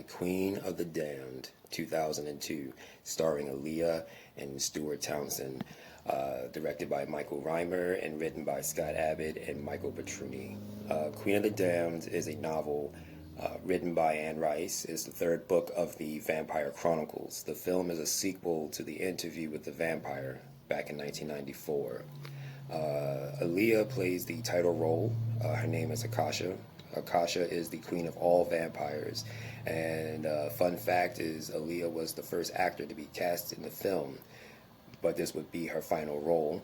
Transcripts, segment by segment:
Queen of the Damned, 2002, starring Aaliyah and Stuart Townsend, directed by Michael Reimer and written by Scott Abbott and Michael Petruni. Queen of the Damned is a novel written by Anne Rice. It's the third book of the Vampire Chronicles. The film is a sequel to The Interview with the Vampire back in 1994. Aaliyah plays the title role. Her name is Akasha. Akasha is the queen of all vampires. And fun fact is Aaliyah was the first actor to be cast in the film, but this would be her final role.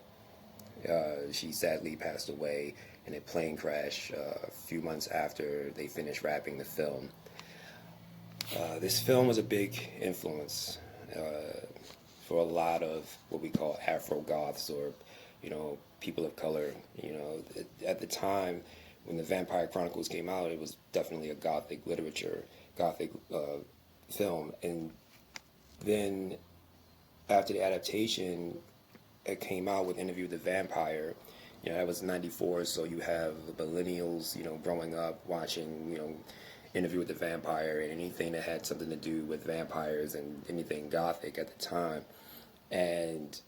She sadly passed away in a plane crash a few months after they finished wrapping the film. This film was a big influence for a lot of what we call Afro-Goths, or, people of color. At the time when the Vampire Chronicles came out, it was definitely a Gothic literature, Gothic film. And then after the adaptation, it came out with Interview with the Vampire. That was '94, so you have the millennials, growing up watching, Interview with the Vampire and anything that had something to do with vampires and anything Gothic at the time. And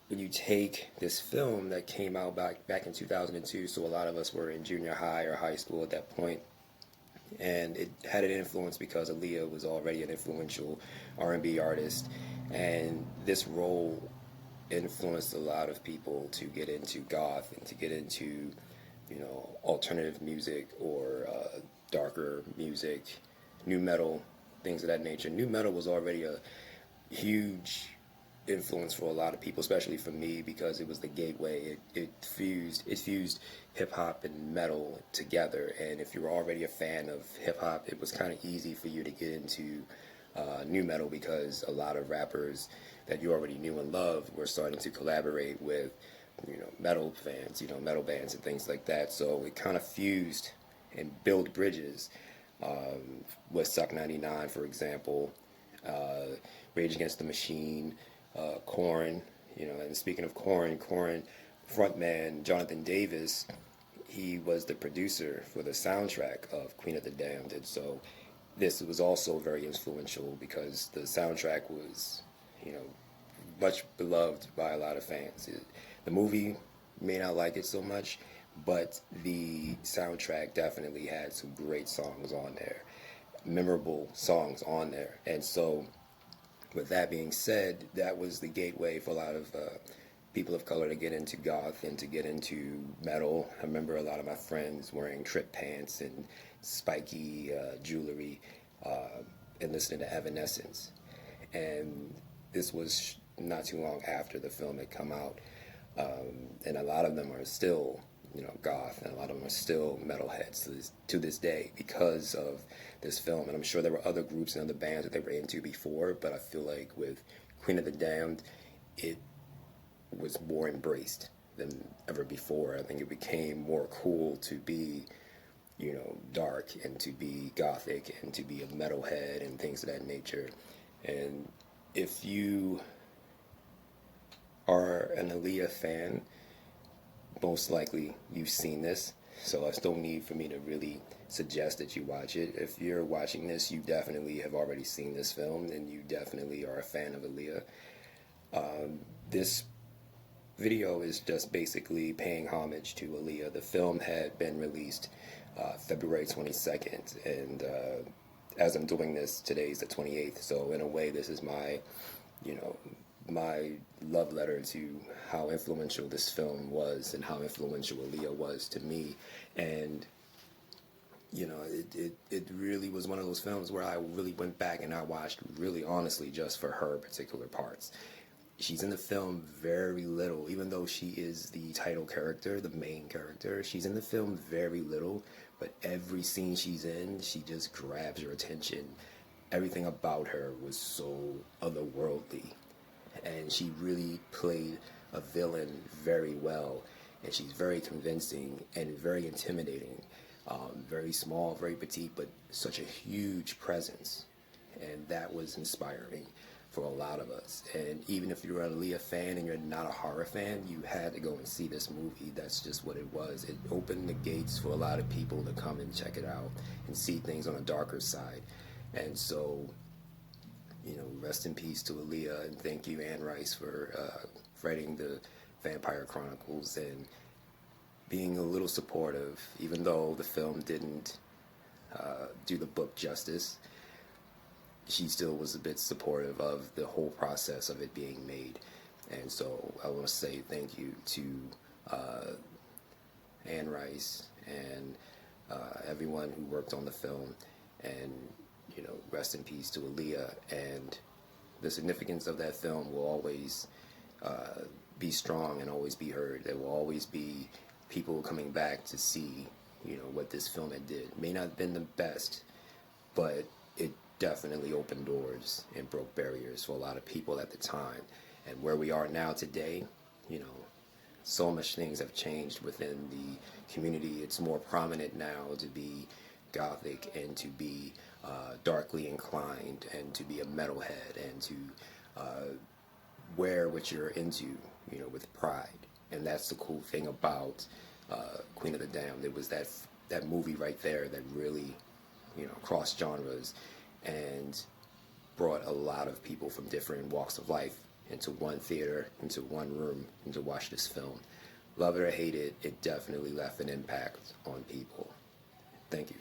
when you take this film that came out back in 2002, so a lot of us were in junior high or high school at that point, and it had an influence because Aaliyah was already an influential R&B artist, and this role influenced a lot of people to get into goth and to get into, alternative music or darker music, nu metal, things of that nature. Nu metal was already a huge influence for a lot of people, especially for me, because it was the gateway. It fused hip hop and metal together, and if you were already a fan of hip hop, it was kind of easy for you to get into nu metal, because a lot of rappers that you already knew and loved were starting to collaborate with metal fans, metal bands and things like that. So it kind of fused and built bridges with Suck 99, for example, Rage Against the Machine, Korn, and speaking of Korn frontman Jonathan Davis, he was the producer for the soundtrack of Queen of the Damned, and so this was also very influential because the soundtrack was, much beloved by a lot of fans. The movie may not like it so much, but the soundtrack definitely had some great songs on there, memorable songs on there, and so with that being said, that was the gateway for a lot of people of color to get into goth and to get into metal. I remember a lot of my friends wearing trip pants and spiky jewelry and listening to Evanescence. And this was not too long after the film had come out. And a lot of them are still goth, and a lot of them are still metalheads to this day because of this film. And I'm sure there were other groups and other bands that they were into before, but I feel like with Queen of the Damned, it was more embraced than ever before. I think it became more cool to be, dark and to be gothic and to be a metalhead and things of that nature. And if you are an Aaliyah fan, most likely you've seen this, so there's no need for me to really suggest that you watch it. If you're watching this, you definitely have already seen this film, and you definitely are a fan of Aaliyah. This video is just basically paying homage to Aaliyah. The film had been released February 22nd, and as I'm doing this, today's the 28th, so in a way this is my, my love letter to how influential this film was and how influential Aaliyah was to me. And it really was one of those films where I really went back and I watched really honestly just for her particular parts. She's in the film very little, even though she is the title character, the main character. She's in the film very little, but every scene she's in, she just grabs your attention. Everything about her was so otherworldly, and she really played a villain very well, and she's very convincing and very intimidating. Very small, very petite, but such a huge presence, and that was inspiring for a lot of us. And even if you're an Aaliyah fan and you're not a horror fan, you had to go and see this movie. That's just what it was. It opened the gates for a lot of people to come and check it out and see things on a darker side. And so, rest in peace to Aaliyah, and thank you, Anne Rice, for writing the Vampire Chronicles and being a little supportive, even though the film didn't do the book justice. She still was a bit supportive of the whole process of it being made. And so I want to say thank you to Anne Rice and everyone who worked on the film, and rest in peace to Aaliyah. And the significance of that film will always be strong and always be heard. There will always be people coming back to see what this film had did. It may not have been the best, but it definitely opened doors and broke barriers for a lot of people at the time. And where we are now today, so much things have changed within the community. It's more prominent now to be gothic and to be darkly inclined and to be a metalhead and to wear what you're into, with pride. And that's the cool thing about Queen of the Damned. It was that movie right there that really, crossed genres and brought a lot of people from different walks of life into one theater, into one room, and to watch this film. Love it or hate it, it definitely left an impact on people. Thank you.